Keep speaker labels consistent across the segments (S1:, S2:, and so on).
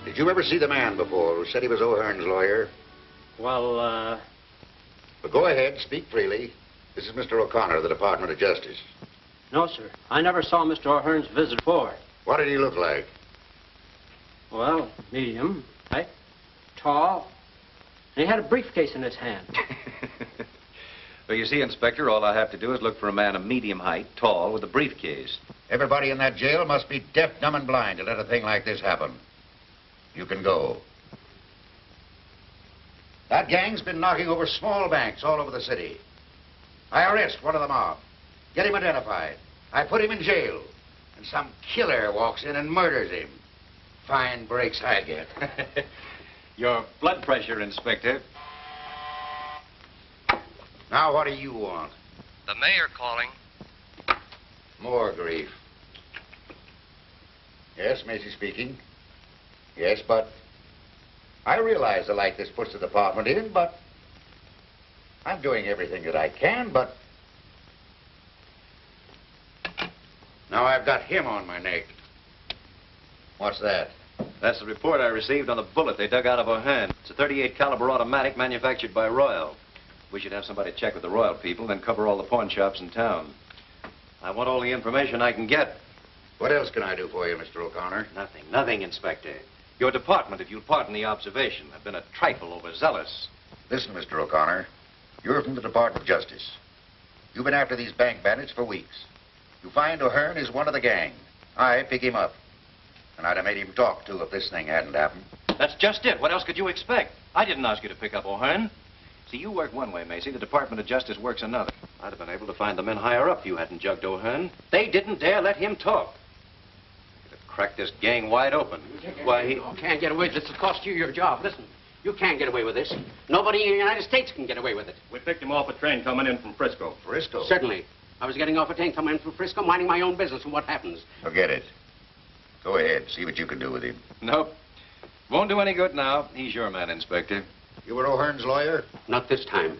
S1: Did you ever see the man before who said he was O'Hearn's lawyer?
S2: Well,
S1: But go ahead, speak freely. This is Mr. O'Connor of the Department of Justice.
S2: no, sir. I never saw Mr. O'Hearn's visit before.
S1: What did he look like?
S2: Well, medium, height, tall. And he had a briefcase in his hand.
S3: Well, you see, Inspector, all I have to do is look for a man of medium height, tall, with a briefcase.
S1: Everybody in that jail must be deaf, dumb, and blind to let a thing like this happen. You can go. That gang's been knocking over small banks all over the city. I arrest one of the mob. Get him identified. I put him in jail. And some killer walks in and murders him. Fine breaks I get.
S3: Your blood pressure, Inspector.
S1: Now, what do you want?
S4: The mayor calling.
S1: More grief. Yes, Macy speaking. Yes, but I realize the light this puts the department in, but I'm doing everything that I can, but now I've got him on my neck. What's that?
S3: That's the report I received on the bullet they dug out of O'Hearn. It's a .38 caliber automatic manufactured by Royal. We should have somebody check with the Royal people, then cover all the pawn shops in town. I want all the information I can get.
S1: What else can I do for you, Mr. O'Connor?
S3: Nothing, Inspector. Your department, if you'll pardon the observation, have been a trifle overzealous.
S1: Listen, Mr. O'Connor, you're from the Department of Justice. You've been after these bank bandits for weeks. You find O'Hearn is one of the gang. I pick him up. And I'd have made him talk, too, if this thing hadn't happened.
S3: That's just it. What else could you expect? I didn't ask you to pick up O'Hearn. See, you work one way, Macy. The Department of Justice works another. I'd have been able to find the men higher up if you hadn't jugged O'Hearn. They didn't dare let him talk. You'd have cracked this gang wide open. Why, he...
S2: You can't get away with this. It'll cost you your job. Listen, you can't get away with this. Nobody in the United States can get away with it.
S5: We picked him off a train coming in from Frisco.
S1: Frisco?
S2: Certainly. I was getting off a train coming in from Frisco, minding my own business, and what happens?
S1: Forget it. Go ahead. See what you can do with him.
S3: Nope. Won't do any good now. He's your man, Inspector.
S1: You were O'Hearn's lawyer?
S2: Not this time.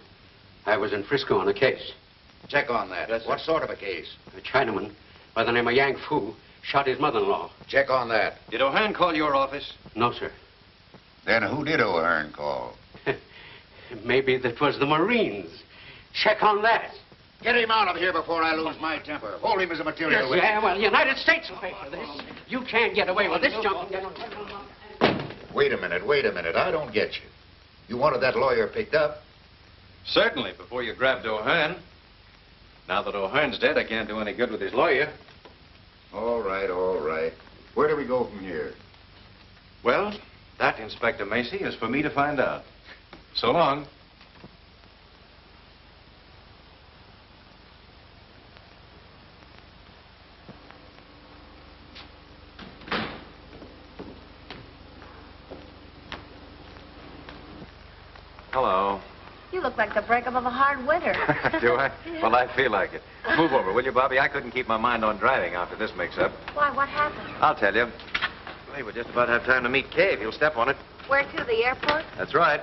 S2: I was in Frisco on a case.
S1: Check on that.
S2: Yes, sir.
S1: What sort of a case?
S2: A Chinaman by the name of Yang Fu shot his mother-in-law.
S1: Check on that.
S3: Did O'Hearn call your office?
S2: No, sir.
S1: Then who did O'Hearn call?
S2: Maybe that was the Marines. Check on that.
S1: Get him out of here before I lose my temper. Hold him as a material witness.
S2: Yeah, well, the United States will pay for this. You can't get away with this junk.
S1: Wait a minute. I don't get you. You wanted that lawyer picked up.
S3: Certainly, before you grabbed O'Hearn. Now that O'Hearn's dead, I can't do any good with his lawyer.
S1: All right. Where do we go from here?
S3: Well, that, Inspector Macy, is for me to find out. So long. Hello.
S4: You look like the breakup of a hard winter.
S3: Do I?
S4: Yeah.
S3: Well, I feel like it. Move over, will you, Bobby? I couldn't keep my mind on driving after this mix-up.
S4: Why, what happened?
S3: I'll tell you. Hey, we'll just about have time to meet Kay if you'll step on it.
S4: Where to, the airport?
S3: That's right.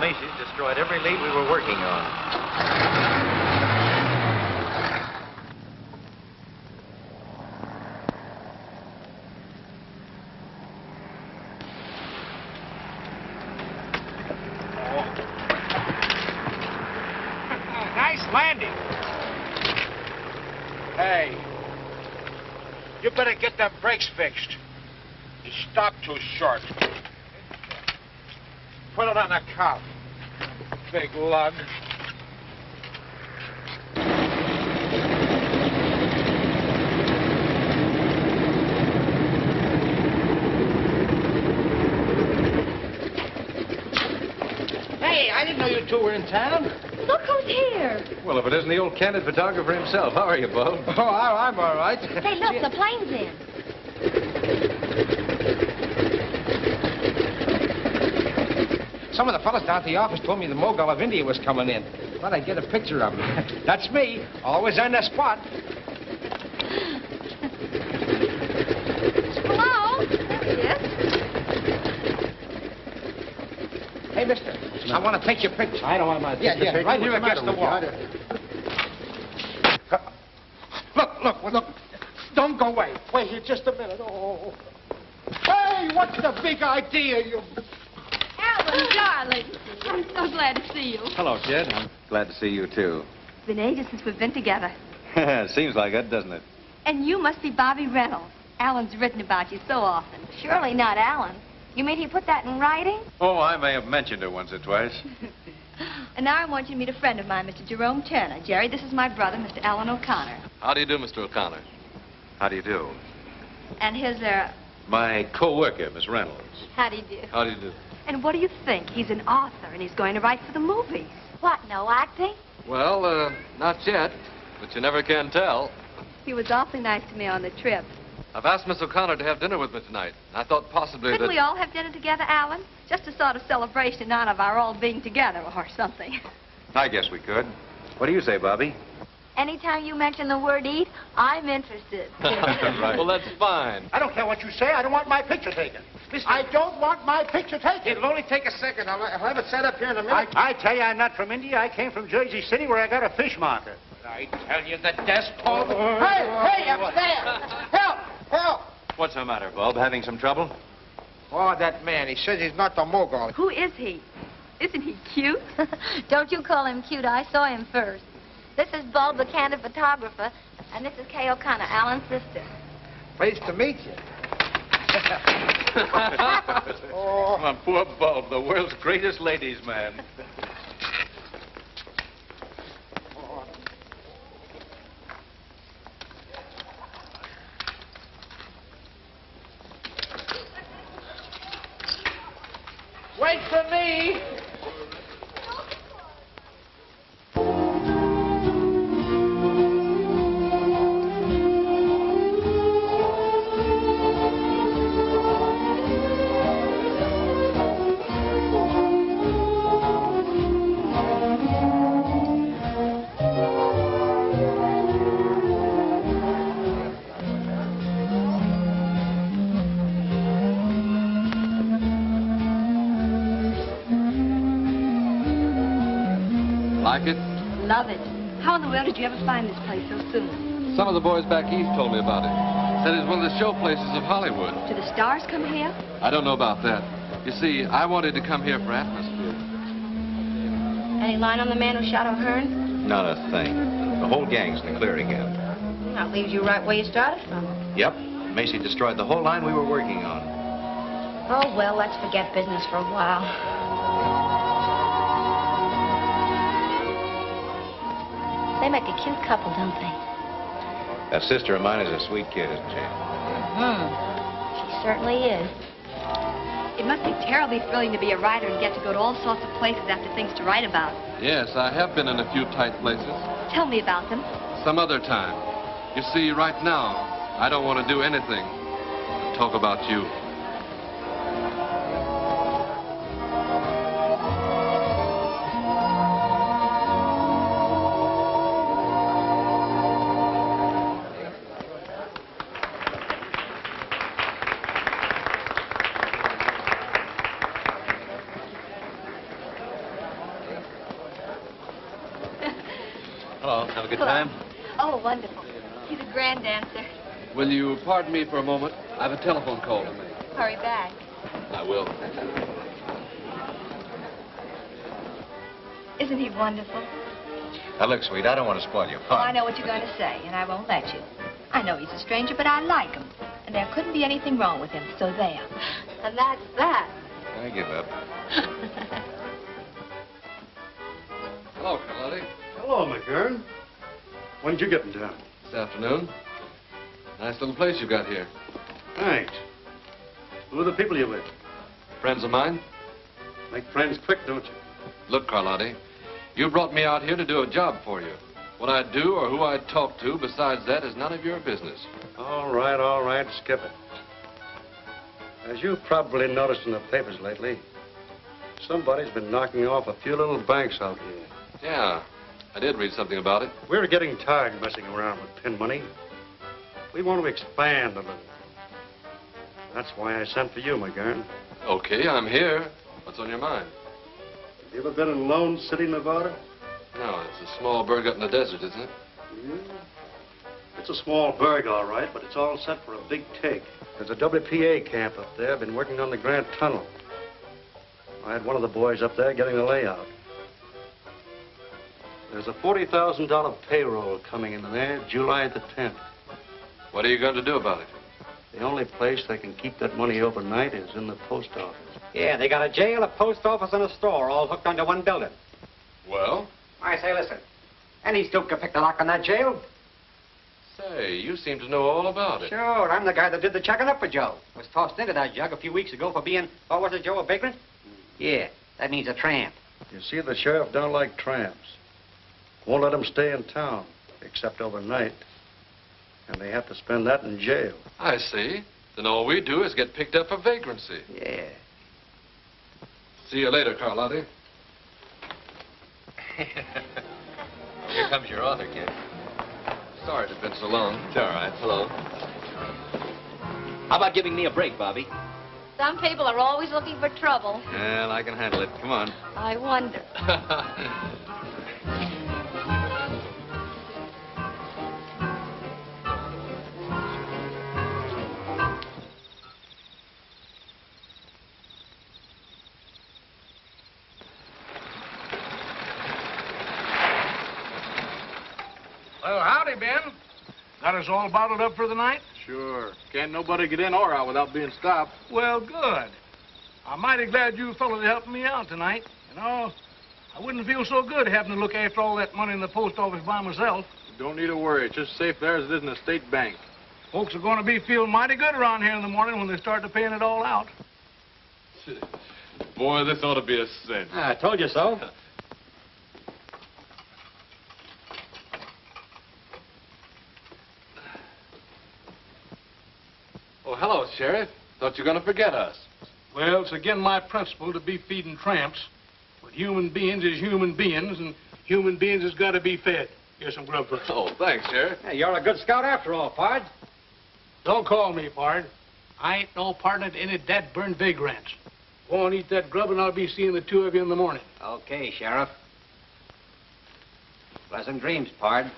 S3: Macy's destroyed every lead we were working on.
S1: Nice landing. Hey, you better get them brakes fixed. You stopped too short. Put it on the cuff. Big lug. Hey, I didn't know you two were in town.
S4: Look who's here.
S3: Well, if it isn't the old candid photographer himself, how are you, Bo?
S1: Oh, I'm all right.
S4: Hey, look, the plane's in.
S6: Some of the fellas down at the office told me the Mogul of India was coming in. Thought I'd get a picture of him. That's me, always on the spot.
S4: Hello? There he is.
S6: Hey, mister, I want to take your picture.
S2: I don't want my picture taken.
S6: right here against the wall. Look. Don't go away. Wait here just a minute. Oh. Hey, what's the big idea, you...
S4: Alan, darling. I'm so glad to see you.
S3: Hello, kid. I'm glad to see you, too.
S4: It's been ages since we've been together.
S3: Seems like it, doesn't it?
S4: And you must be Bobby Reynolds. Alan's written about you so often. Surely not Alan. You mean he put that in writing?
S3: Oh, I may have mentioned it once or twice.
S4: And now I want you to meet a friend of mine, Mr. Jerome Turner. Jerry, this is my brother, Mr. Alan O'Connor.
S7: How do you do, Mr. O'Connor?
S3: How do you do?
S4: And his,
S3: My co-worker, Miss Reynolds.
S4: how do you do?
S7: How do you do?
S4: And what do you think? He's an author, and he's going to write for the movies. What, no acting?
S7: Well, not yet, but you never can tell.
S4: He was awfully nice to me on the trip.
S7: I've asked Miss O'Connor to have dinner with me tonight. I thought possibly
S4: Couldn't
S7: that...
S4: we all have dinner together, Alan? Just a sort of celebration in honor of our all being together or something.
S3: I guess we could. What do you say, Bobby?
S4: Anytime you mention the word eat, I'm interested.
S7: Right. Well, that's fine.
S1: I don't care what you say. I don't want my picture taken. I don't want my picture taken.
S6: It'll only take a second. I'll have it set up here in a minute.
S1: I tell you, I'm not from India. I came from Jersey City where I got a fish market.
S6: I tell you, the desk... Oh,
S1: Hey, up there! Help!
S3: What's the matter, Bob? Having some trouble?
S6: Oh, that man. He says he's not the Mogul.
S4: Who is he? Isn't he cute?
S8: Don't you call him cute. I saw him first. This is Bob, the candid photographer, and this is Kay O'Connor, Alan's sister.
S6: Pleased to meet you.
S3: Oh, my poor Bob, the world's greatest ladies' man.
S6: Wait for me.
S7: Like it?
S4: Love it. How in the world did you ever find this place so soon?
S7: Some of the boys back east told me about it. Said it's one of the show places of Hollywood.
S4: Do the stars come here?
S7: I don't know about that. You see, I wanted to come here for atmosphere.
S8: Any line on the man who shot O'Hearn?
S3: Not a thing. The whole gang's in the clear again.
S8: That leaves you right where you started from.
S3: Yep. Macy destroyed the whole line we were working on.
S8: Oh, well, let's forget business for a while. They make a cute couple, don't they?
S3: That sister of mine is a sweet kid, isn't she?
S8: She certainly is.
S4: It must be terribly thrilling to be a writer and get to go to all sorts of places after things to write about.
S7: Yes, I have been in a few tight places.
S4: Tell me about them.
S7: Some other time. You see, right now, I don't want to do anything but talk about you.
S3: Have a good
S8: Hello.
S3: time?
S8: Oh, wonderful. He's a grand dancer.
S7: Will you pardon me for a moment? I have a telephone call to make.
S8: Hurry back.
S7: I will.
S8: Isn't he wonderful?
S1: Now, look, sweet, I don't want to spoil your
S9: Oh, I
S1: fun.
S9: know what you're going to say, and I won't let you. I know he's a stranger, but I like him. And there couldn't be anything wrong with him, so there.
S8: And that's that.
S1: I give up.
S7: Hello, Carlotti.
S5: Hello, McGurn. When did you get in town?
S7: This afternoon. Nice little place you got here.
S5: Thanks. Who are the people you with?
S7: Friends of mine?
S5: Make friends quick, don't you?
S7: Look, Carlotti, you brought me out here to do a job for you. What I do or who I talk to besides that is none of your business.
S5: All right, skip it. As you've probably noticed in the papers lately, somebody's been knocking off a few little banks out here.
S7: Yeah, I did read something about it.
S5: We're getting tired messing around with pin money. We want to expand a little. That's why I sent for you, McGurn.
S7: Okay, I'm here. What's on your mind?
S5: Have you ever been in Lone City, Nevada?
S7: No, it's a small burg up in the desert, isn't it?
S5: Yeah. It's a small burg, all right, but it's all set for a big take. There's a WPA camp up there. Been working on the Grand Tunnel. I had one of the boys up there getting the layout. There's a $40,000 payroll coming in there July the 10th.
S7: What are you going to do about it?
S5: The only place they can keep that money overnight is in the post office.
S2: Yeah, they got a jail, a post office, and a store all hooked onto one building.
S7: Well?
S2: I say, listen. Any stoop can pick the lock on that jail.
S7: Say, you seem to know all about it.
S2: Sure, I'm the guy that did the checking up for Joe. Was tossed into that jug a few weeks ago for being, what was it, Joe, a vagrant? Yeah, that means a tramp.
S5: You see, the sheriff don't like tramps. Won't let them stay in town, except overnight. And they have to spend that in jail.
S7: I see. Then all we do is get picked up for vagrancy.
S2: Yeah.
S7: See you later, Carlotti.
S3: Here comes your author, kid.
S7: Sorry it's been so long.
S3: It's all right. Hello. How about giving me a break, Bobby?
S8: Some people are always looking for trouble.
S3: Well, I can handle it. Come on.
S8: I wonder.
S6: Well, howdy, Ben. Got us all bottled up for the night?
S10: Sure. Can't nobody get in or out without being stopped.
S6: Well, good. I'm mighty glad you fellas helped me out tonight. You know, I wouldn't feel so good having to look after all that money in the post office by myself.
S10: Don't need to worry. It's just safe there as it is in a state bank.
S6: Folks are going to be feeling mighty good around here in the morning when they start to paying it all out.
S7: Boy, this ought to be a cinch.
S2: I told you so.
S7: Oh, hello, Sheriff. Thought you were going to forget us.
S6: Well, it's again my principle to be feeding tramps. But human beings is human beings, and human beings has got to be fed. Here's some grub for you.
S7: Oh, thanks, Sheriff.
S2: Hey, you're a good scout after all, Pard.
S6: Don't call me, pard. I ain't no partner to any dead-burned vagrants. Go on, eat that grub, and I'll be seeing the two of you in the morning.
S2: Okay, Sheriff. Pleasant dreams, Pard.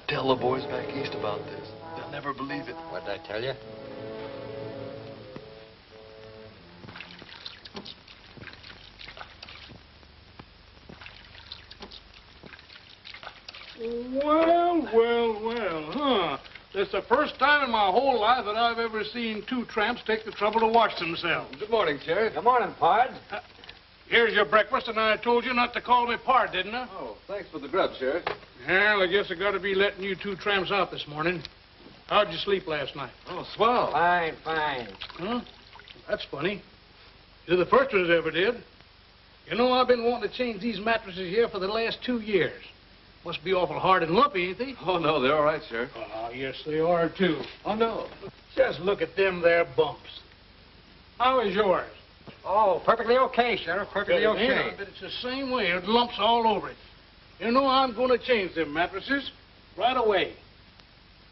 S7: Tell the boys back east about this. They'll never believe it.
S2: What did I tell you?
S10: Well, huh? It's the first time in my whole life that I've ever seen two tramps take the trouble to wash themselves.
S7: Good morning, Sheriff.
S2: Good morning, Pard.
S10: Here's your breakfast, and I told you not to call me Pard, didn't I?
S7: Oh, thanks for the grub, Sheriff.
S10: Well, I guess I got to be letting you two tramps out this morning. How'd you sleep last night?
S7: Oh, swell.
S2: Fine, fine.
S10: Huh? That's funny. You're the first one that ever did. You know, I've been wanting to change these mattresses here for the last 2 years. Must be awful hard and lumpy, ain't they?
S7: Oh, no, they're all right, Sheriff.
S10: Oh, yes, they are, too.
S7: Oh, no.
S10: Just look at them there bumps. How is yours?
S2: Oh, perfectly okay, Sheriff. Perfectly okay.
S10: But it's the same way. It lumps all over it. You know, I'm going to change them mattresses right away.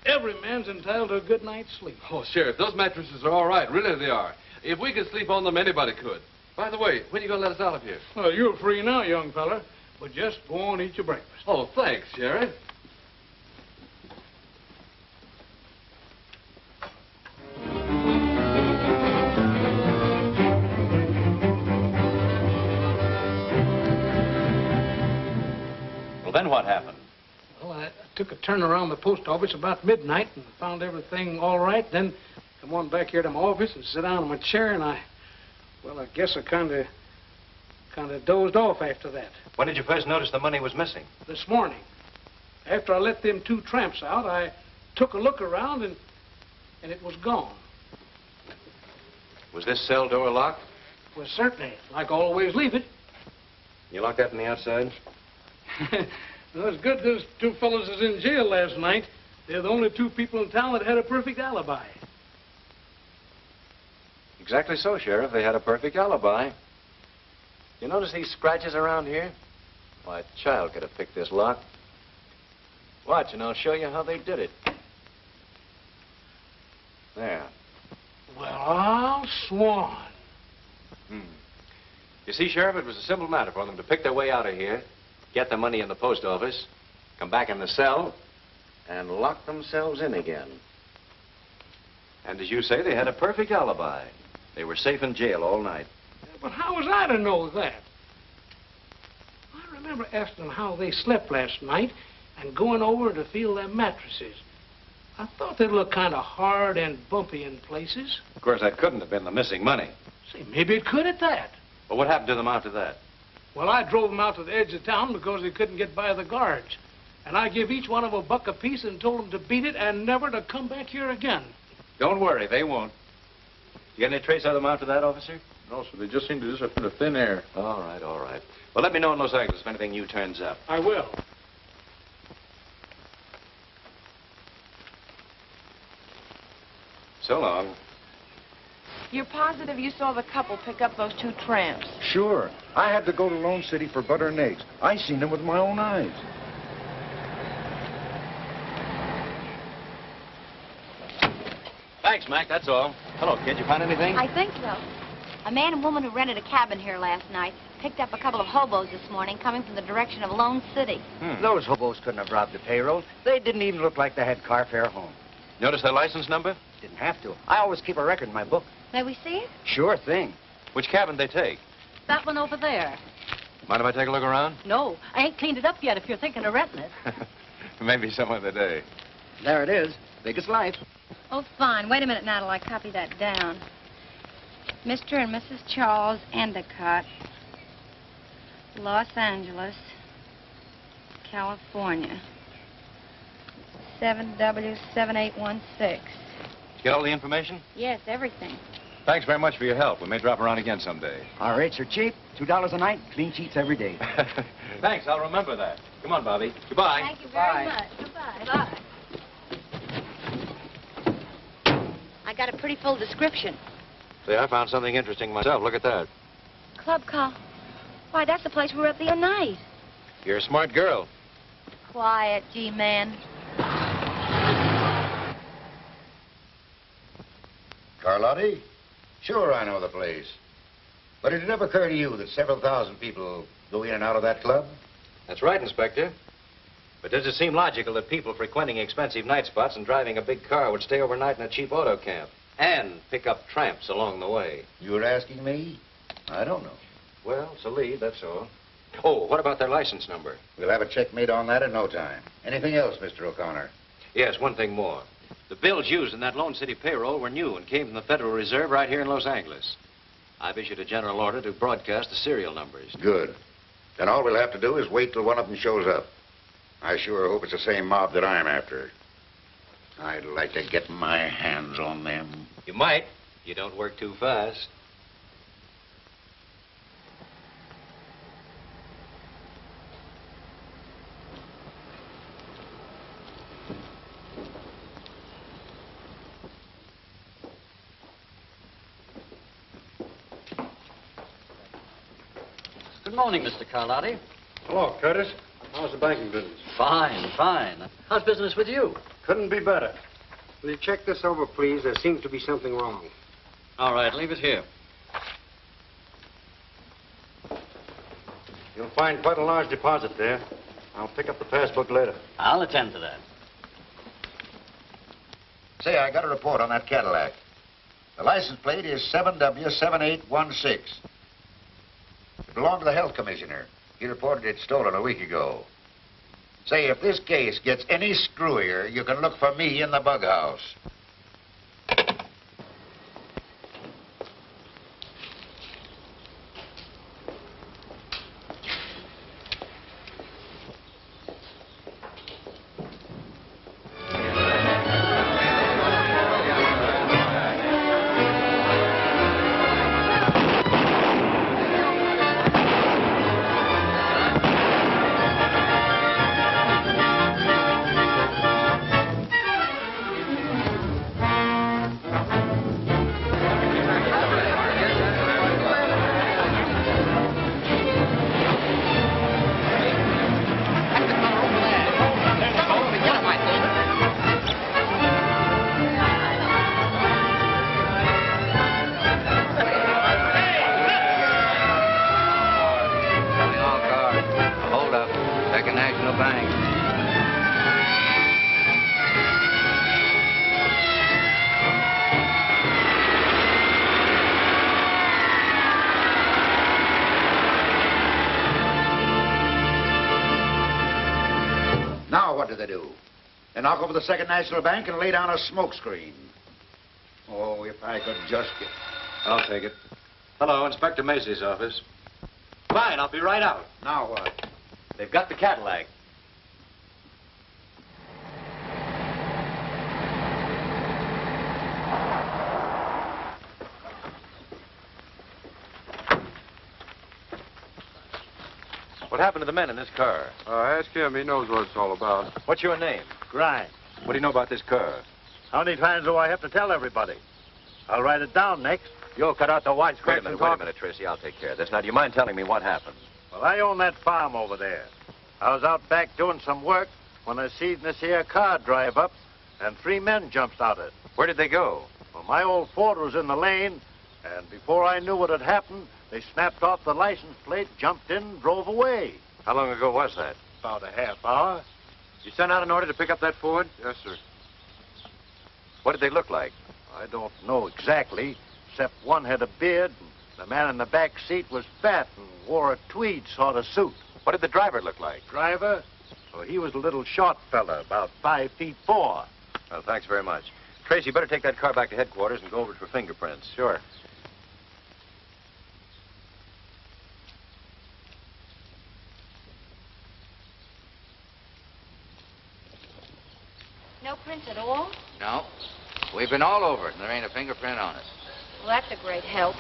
S10: Every man's entitled to a good night's sleep.
S7: Oh, Sheriff, those mattresses are all right. Really, they are. If we could sleep on them, anybody could. By the way, when are you going to let us out of here?
S10: Well, you're free now, young fella. But just go on and eat your breakfast.
S7: Oh, thanks, Sheriff.
S3: Well, then what happened?
S10: Well, I took a turn around the post office about midnight and found everything all right. Then come on back here to my office and sit down in my chair, and I guess I kind of dozed off after that.
S3: When did you first notice the money was missing?
S10: This morning. After I let them two tramps out, I took a look around, and it was gone.
S3: Was this cell door locked?
S10: Well, certainly, like I always leave it.
S3: You locked that on the outside?
S10: Well, it's good those two fellows is in jail last night. They're the only two people in town that had a perfect alibi.
S3: Exactly so, Sheriff. They had a perfect alibi. You notice these scratches around here? Why, a child could have picked this lock. Watch, and I'll show you how they did it. There.
S10: Well, I'll swan.
S3: You see, Sheriff, it was a simple matter for them to pick their way out of here, get the money in the post office, come back in the cell, and lock themselves in again. And as you say, they had a perfect alibi. They were safe in jail all night.
S10: But how was I to know that? I remember asking them how they slept last night and going over to feel their mattresses. I thought they'd look kind of hard and bumpy in places.
S3: Of course, that couldn't have been the missing money.
S10: Say, maybe it could at that.
S3: But what happened to them after that?
S10: Well, I drove them out to the edge of town because they couldn't get by the guards. And I give each one of them $1 apiece and told them to beat it and never to come back here again.
S3: Don't worry, they won't. You get any trace of them after that, officer?
S10: No, sir. They just seem to disappear into thin air.
S3: All right, all right. Well, let me know in Los Angeles if anything new turns up.
S10: I will.
S3: So long.
S11: You're positive you saw the couple pick up those two tramps?
S1: Sure. I had to go to Lone City for butter and eggs. I seen them with my own eyes.
S3: Thanks, Mac, that's all. Hello, kid. You found anything?
S8: I think so. A man and woman who rented a cabin here last night picked up a couple of hobos this morning coming from the direction of Lone City.
S1: Those hobos couldn't have robbed the payroll. They didn't even look like they had car fare home.
S3: Notice their license number?
S1: Didn't have to. I always keep a record in my book.
S8: May we see it?
S1: Sure thing.
S3: Which cabin they take?
S9: That one over there.
S3: Mind if I take a look around?
S9: No, I ain't cleaned it up yet if you're thinking of renting it.
S3: Maybe some other day.
S1: There it is. Big as life.
S8: Oh, fine. Wait a minute now till I copy that down. Mr. and Mrs. Charles Endicott, Los Angeles, California. 7W7816.
S3: Get all the information?
S8: Yes, everything.
S3: Thanks very much for your help. We may drop around again someday.
S1: Our rates are cheap. $2 a night. Clean sheets every day.
S3: Thanks. I'll remember that. Come on, Bobby. Goodbye.
S8: Thank you very much. Goodbye. Bye. I got a pretty full description.
S3: See, I found something interesting myself. Look at that.
S8: Club call. Why, that's the place we were at the other night.
S3: You're a smart girl.
S8: Quiet, G-man.
S1: Carlotti? Sure, I know the place. But did it never occur to you that several thousand people go in and out of that club?
S3: That's right, Inspector. But does it seem logical that people frequenting expensive night spots and driving a big car would stay overnight in a cheap auto camp and pick up tramps along the way?
S1: You're asking me? I don't know.
S3: Well, it's a lead, that's all. Oh, what about their license number?
S1: We'll have a check made on that in no time. Anything else, Mr. O'Connor?
S3: Yes, one thing more. The bills used in that Lone City payroll were new and came from the Federal Reserve right here in Los Angeles. I've issued a general order to broadcast the serial numbers.
S1: Good. Then all we'll have to do is wait till one of them shows up. I sure hope it's the same mob that I'm after. I'd like to get my hands on them.
S3: You might. You don't work too fast.
S12: Good morning, Mr. Carlotti.
S5: Hello, Curtis. How's the banking business?
S12: Fine, fine. How's business with you?
S5: Couldn't be better.
S6: Will you check this over, please? There seems to be something wrong.
S12: All right, leave it here.
S5: You'll find quite a large deposit there. I'll pick up the passbook later.
S12: I'll attend to that.
S1: Say, I got a report on that Cadillac. The license plate is 7W7816. It belonged to the health commissioner. He reported it stolen a week ago. Say, if this case gets any screwier, you can look for me in the bug house. Knock over the Second National Bank and lay down a smoke screen. Oh, if I could just get...
S3: I'll take it. Hello, Inspector Macy's office. Fine, I'll be right out.
S1: Now what?
S3: They've got the Cadillac. What happened to the men in this car?
S13: Ask him. He knows what it's all about.
S3: What's your name?
S14: Grimes.
S3: What do you know about this car?
S14: How many times do I have to tell everybody? I'll write it down next. You'll cut out the white
S3: Wait a minute, Tracy. I'll take care of this. Now, do you mind telling me what happened?
S14: Well, I own that farm over there. I was out back doing some work when I seen this here car drive up, and 3 men jumped out of it.
S3: Where did they go?
S14: Well, my old Ford was in the lane, and before I knew what had happened, they snapped off the license plate, jumped in, and drove away.
S3: How long ago was that?
S14: About a half hour.
S3: You sent out an order to pick up that Ford?
S13: Yes, sir.
S3: What did they look like?
S14: I don't know exactly, except one had a beard, and the man in the back seat was fat and wore a tweed sort of suit.
S3: What did the driver look like?
S14: Driver? Well, he was a little short fella, about 5'4".
S3: Well, thanks very much. Tracy, you better take that car back to headquarters and go over it for fingerprints.
S14: Sure.
S4: No prints at all?
S15: No. We've been all over it, and there ain't a fingerprint on it.
S4: Well, that's a great help.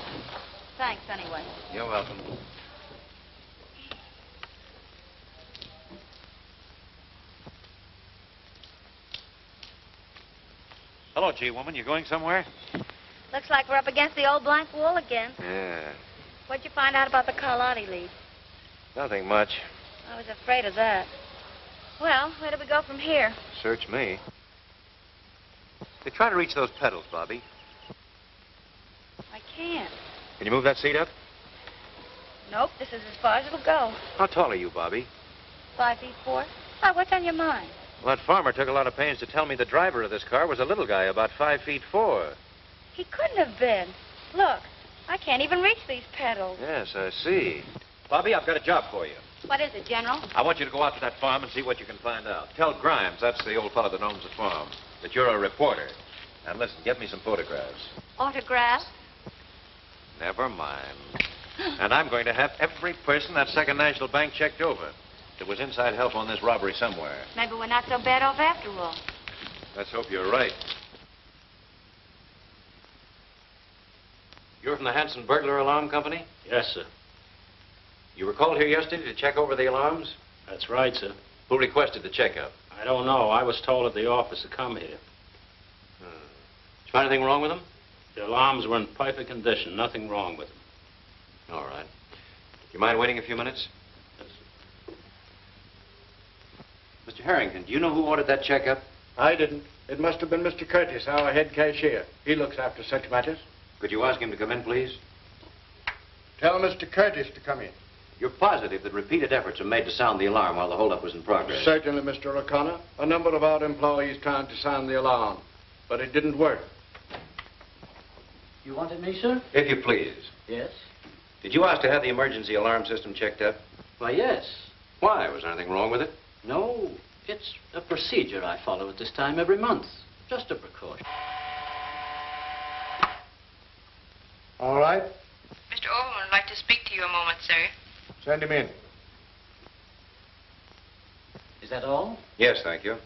S4: Thanks, anyway.
S15: You're welcome.
S3: Hello, G-woman. You going somewhere?
S4: Looks like we're up against the old blank wall again.
S3: Yeah.
S4: What'd you find out about the Carlotti lead?
S3: Nothing much.
S4: I was afraid of that. Well, where do we go from here?
S3: Search me. They try to reach those pedals, Bobby.
S4: I can't.
S3: Can you move that seat up?
S4: Nope, this is as far as it'll go.
S3: How tall are you, Bobby?
S4: 5'4".
S8: Why, what's on your mind?
S3: Well, that farmer took a lot of pains to tell me the driver of this car was a little guy, about 5'4".
S8: He couldn't have been. Look, I can't even reach these pedals.
S3: Yes, I see. Bobby, I've got a job for you.
S8: What is it, General?
S3: I want you to go out to that farm and see what you can find out. Tell Grimes, that's the old fellow that owns the farm, that you're a reporter. And listen, get me some photographs.
S8: Autograph?
S3: Never mind. And I'm going to have every person that Second National Bank checked over. There was inside help on this robbery somewhere.
S8: Maybe we're not so bad off after all.
S3: Let's hope you're right. You're from the Hanson Burglar Alarm Company?
S16: Yes, sir.
S3: You were called here yesterday to check over the alarms?
S16: That's right, sir.
S3: Who requested the checkup?
S16: I don't know. I was told at the office to come here.
S3: Did you find anything wrong with them?
S16: The alarms were in perfect condition. Nothing wrong with them.
S3: All right. You mind waiting a few minutes?
S16: Yes,
S3: Mr. Harrington, do you know who ordered that checkup?
S14: I didn't. It must have been Mr. Curtis, our head cashier. He looks after such matters.
S3: Could you ask him to come in, please?
S14: Tell Mr. Curtis to come in.
S3: You're positive that repeated efforts were made to sound the alarm while the holdup was in progress?
S14: Certainly, Mr. O'Connor. A number of our employees tried to sound the alarm, but it didn't work.
S12: You wanted me, sir?
S3: If you please.
S12: Yes.
S3: Did you ask to have the emergency alarm system checked up?
S12: Why, yes.
S3: Why? Was there anything wrong with it?
S12: No, it's a procedure I follow at this time every month. Just a precaution.
S14: All right.
S11: Mr. Overman would like to speak to you a moment, sir.
S14: Send him in.
S12: Is that all?
S3: Yes, thank you.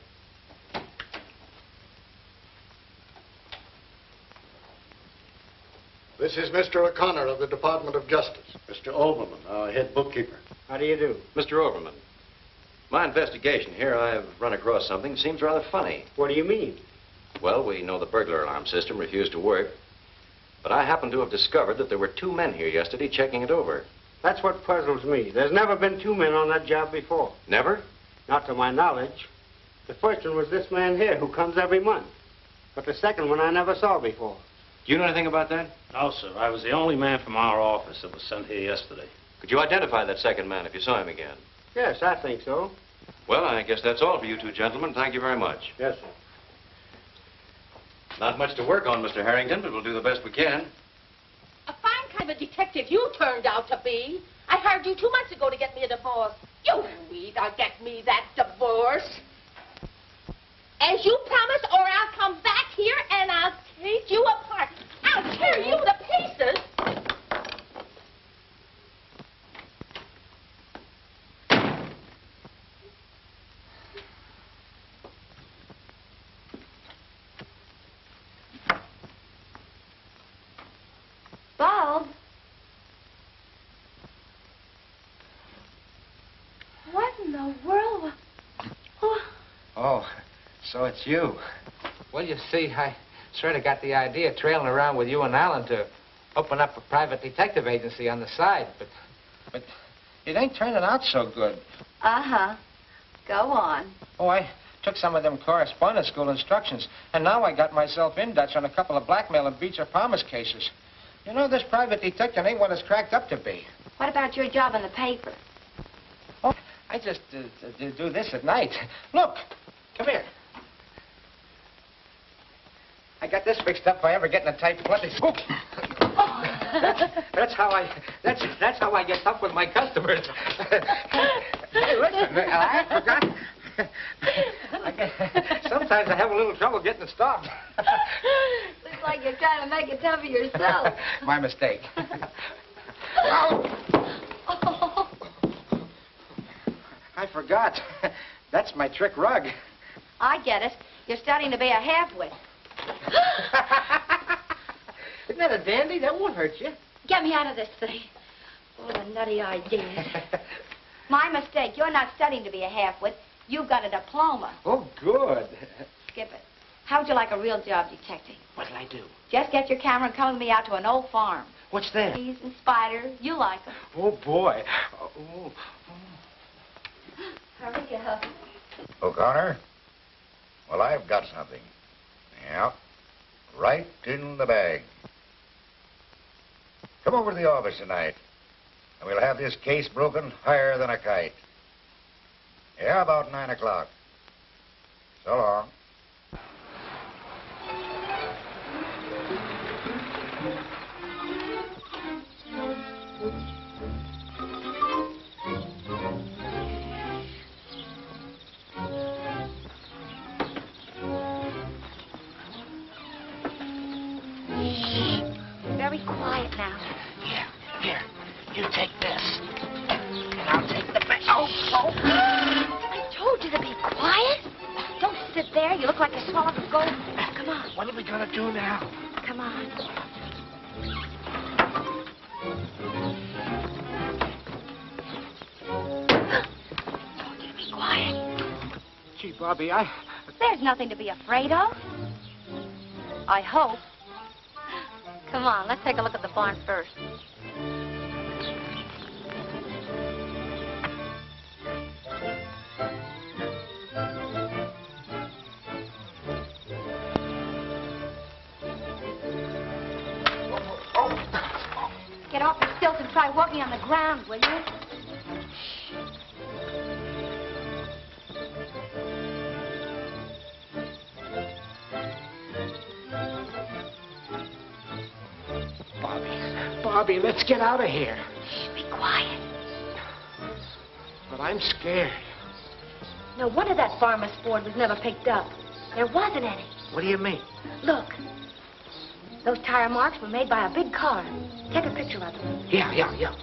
S14: This is Mr. O'Connor of the Department of Justice. Mr. Overman, our head bookkeeper.
S2: How do you do?
S3: Mr. Overman, my investigation here, I've run across something that seems rather funny.
S2: What do you mean?
S3: Well, we know the burglar alarm system refused to work, but I happen to have discovered that there were 2 men here yesterday checking it over.
S2: That's what puzzles me. There's never been 2 men on that job before.
S3: Never?
S2: Not to my knowledge. The first one was this man here, who comes every month. But the second one I never saw before.
S3: Do you know anything about that?
S16: No, sir. I was the only man from our office that was sent here yesterday.
S3: Could you identify that second man if you saw him again?
S2: Yes, I think so.
S3: Well, I guess that's all for you 2 gentlemen. Thank you very much.
S2: Yes, sir.
S3: Not much to work on, Mr. Harrington, but we'll do the best we can.
S17: A fine kind of a detective you turned out to be. I hired you 2 months ago to get me a divorce. You either get me that divorce, as you promised, or I'll come back here and I'll take you apart. I'll tear you to pieces.
S4: Bulb? What in the world?
S6: Oh, so it's you. Well, you see, I sort of got the idea trailing around with you and Alan to open up a private detective agency on the side, but it ain't turning out so good.
S4: Uh-huh. Go on.
S6: Oh, I took some of them correspondence school instructions, and now I got myself in Dutch on a couple of blackmail and Beecher Palmer's cases. You know, this private detective ain't what it's cracked up to be.
S4: What about your job in the paper?
S6: Oh, I just do this at night. Look, come here. I got this fixed up if I ever get in a tight plenty. That's how I get tough with my customers. Hey, listen, I forgot. Sometimes I have a little trouble getting it stopped.
S4: Looks like you're trying to make it tough for yourself.
S6: My mistake. I forgot. That's my trick rug.
S4: I get it. You're starting to be a half-wit.
S6: Isn't that a dandy? That won't hurt you.
S4: Get me out of this thing. All the nutty ideas. My mistake. You're not studying to be a half-wit. You've got a diploma.
S6: Oh, good.
S4: Skip it. How would you like a real job detecting?
S6: What'll I do?
S4: Just get your camera and come with me out to an old farm.
S6: What's there?
S4: Bees and spiders. You like them.
S6: Oh, boy. Oh.
S4: Hurry up.
S1: O'Connor? Well, I've got something. Yeah. Right in the bag. Come over to the office tonight, and we'll have this case broken higher than a kite. Yeah, about 9 o'clock. So long.
S4: Very quiet now.
S10: Here, you take this. And I'll take the bag. Oh.
S4: I told you to be quiet. Don't sit there. You look like you swallowed a gold. Come on.
S10: What are we going to do now?
S4: Come on. Told you to be quiet.
S10: Gee, Bobby,
S4: There's nothing to be afraid of. I hope. Come on, let's take a look at the barn first. Get off your stilts and try walking on the ground, will you?
S10: Bobby, let's get out of here.
S4: Shh, be quiet.
S10: But I'm scared.
S4: No wonder that farmer's Ford was never picked up. There wasn't any.
S10: What do you mean?
S4: Look. Those tire marks were made by a big car. Take a picture of them.
S10: Yeah.
S4: Hurry up.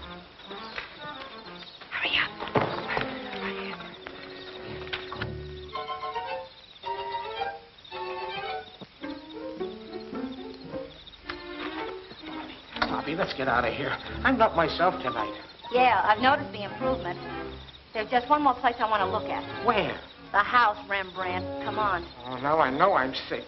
S10: Bobby, let's get out of here. I'm not myself tonight.
S4: Yeah, I've noticed the improvement. There's just one more place I want to look at.
S10: Where?
S4: The house, Rembrandt. Come on.
S10: Oh, now I know I'm sick.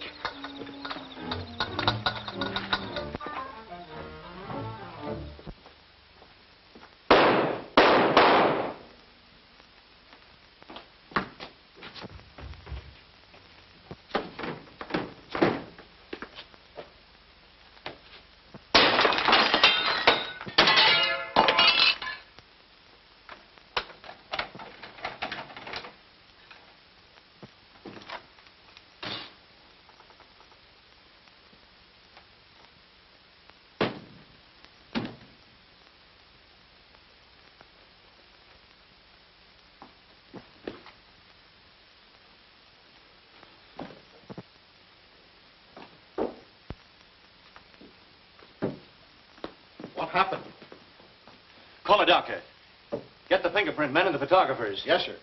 S3: What happened? Call a doctor. Get the fingerprint men and the photographers.
S5: Yes, sir.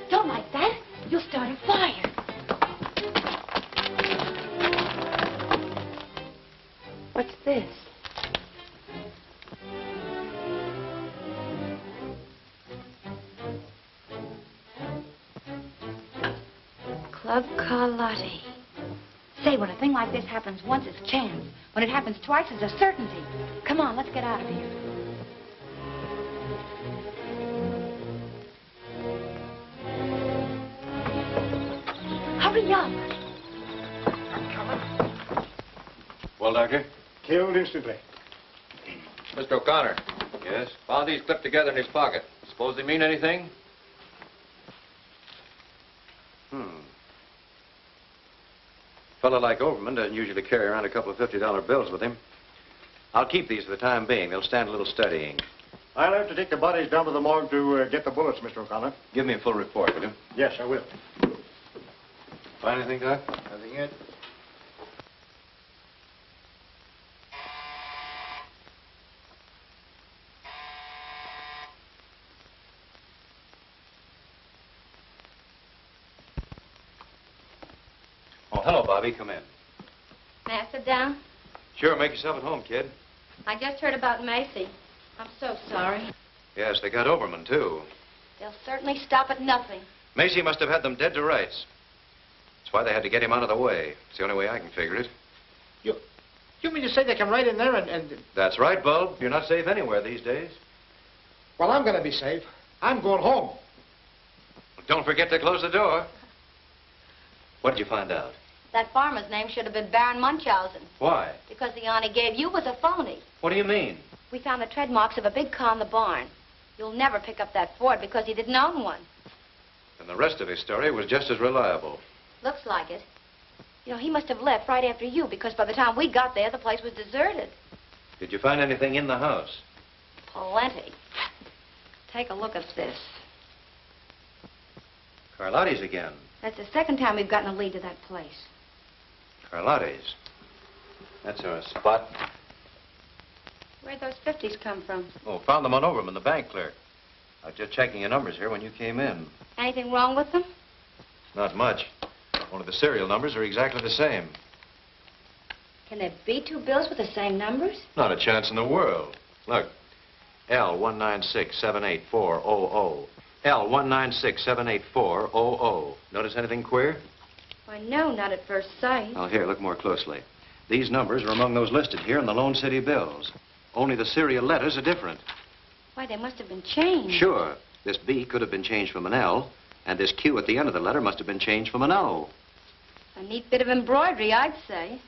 S4: Don't like that. You'll start a fire. What's this? Club Carlotti. Say, when a thing like this happens once, it's chance. When it happens twice, it's a certainty. Come on, let's get out of here. Hurry up.
S3: Well, Doctor?
S5: Killed instantly.
S7: Mr. O'Connor.
S3: Yes?
S7: Found these clipped together in his pocket.
S3: Suppose they mean anything? Fellow like Overman doesn't usually carry around a couple of $50 bills with him. I'll keep these for the time being. They'll stand a little studying.
S5: I'll have to take the bodies down to the morgue to get the bullets, Mr. O'Connor.
S3: Give me a full report, will you?
S5: Yes, I will.
S3: Find anything, Doc?
S5: Nothing yet.
S3: Oh, hello, Bobby. Come in.
S4: May I sit down?
S3: Sure, make yourself at home, kid.
S4: I just heard about Macy. I'm so sorry.
S3: Yes, they got Overman, too.
S4: They'll certainly stop at nothing.
S3: Macy must have had them dead to rights. That's why they had to get him out of the way. It's the only way I can figure it.
S18: You mean to say they come right in there and...
S3: That's right, Bulb. You're not safe anywhere these days.
S18: Well, I'm going to be safe. I'm going home.
S3: Don't forget to close the door. What did you find out?
S4: That farmer's name should have been Baron Munchausen.
S3: Why?
S4: Because the yarn he gave you was a phony.
S3: What do you mean?
S4: We found the tread marks of a big car in the barn. You'll never pick up that Ford because he didn't own one.
S3: And the rest of his story was just as reliable.
S4: Looks like it. You know, he must have left right after you because by the time we got there, the place was deserted.
S3: Did you find anything in the house?
S4: Plenty. Take a look at this.
S3: Carlotti's again.
S4: That's the second time we've gotten a lead to that place.
S3: Carlotti's. That's our spot.
S4: Where'd those 50s come from?
S3: Oh, found them on Overman, the bank clerk. I was just checking your numbers here when you came in.
S4: Anything wrong with them?
S3: Not much. Only the serial numbers are exactly the same.
S4: Can there be two bills with the same numbers?
S3: Not a chance in the world. Look, L196784000. L196784000. Notice anything queer?
S4: Why, no, not at first sight.
S3: Oh, here, look more closely. These numbers are among those listed here in the Lone City bills. Only the serial letters are different.
S4: Why, they must have been changed.
S3: Sure. This B could have been changed from an L, and this Q at the end of the letter must have been changed from an O.
S4: A neat bit of embroidery, I'd say.